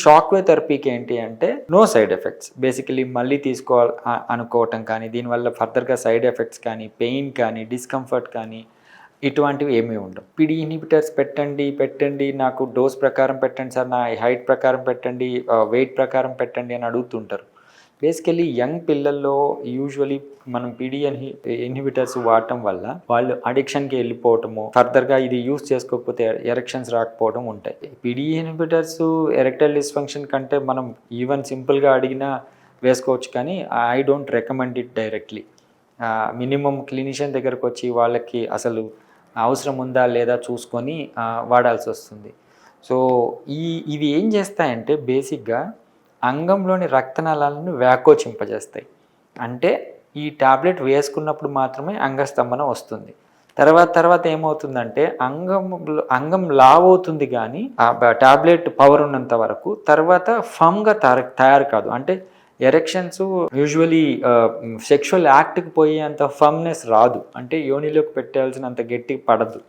Shock wave థెరపీకి ఏంటి అంటే no side effects. Basically మళ్ళీ తీసుకోవాలి అనుకోవటం కానీ, దీనివల్ల ఫర్దర్‌గా సైడ్ ఎఫెక్ట్స్ కానీ, పెయిన్ కానీ, డిస్కంఫర్ట్ కానీ ఇటువంటివి ఏమీ ఉండవు. పిడి ఇన్హిబిటర్స్ పెట్టండి నాకు డోస్ ప్రకారం పెట్టండి సార్, నా హైట్ ప్రకారం పెట్టండి, వెయిట్ ప్రకారం పెట్టండి అని అడుగుతుంటారు. బేసికలీ యంగ్ పిల్లల్లో యూజువలీ మనం ఇన్హిబిటర్స్ వాడటం వల్ల వాళ్ళు అడిక్షన్‌కి వెళ్ళిపోవటము, ఫర్దర్‌గా ఇది యూజ్ చేసుకోకపోతే ఎరెక్షన్స్ రాకపోవడం ఉంటాయి. పిడి ఇన్హిబిటర్స్ ఎరెక్టైల్ డిస్‌ఫంక్షన్ కంటే మనం ఈవెన్ సింపుల్‌గా అడిగినా వేసుకోవచ్చు, కానీ I don't recommend it directly. Minimum clinician దగ్గరకు వచ్చి వాళ్ళకి అసలు అవసరం ఉందా లేదా చూసుకొని వాడాల్సొస్తుంది. సో, ఇవి ఏం చేస్తాయంటే బేసిక్‌గా అంగంలోని రక్తనాళాలను వ్యాకోచింపజేస్తాయి. అంటే ఈ టాబ్లెట్ వేసుకున్నప్పుడు మాత్రమే అంగస్తంభన వస్తుంది. తర్వాత ఏమవుతుందంటే అంగం లావవుతుంది గానీ టాబ్లెట్ పవర్ ఉన్నంత వరకు. తర్వాత ఫర్మ్‌గా తయారు కాదు. అంటే ఎరెక్షన్స్ యూజువల్లీ సెక్షువల్ యాక్ట్‌కి పోయేంత ఫర్మ్‌నెస్ రాదు. అంటే యోనిలోకి పెట్టాల్సినంత గట్టిగా పడదు.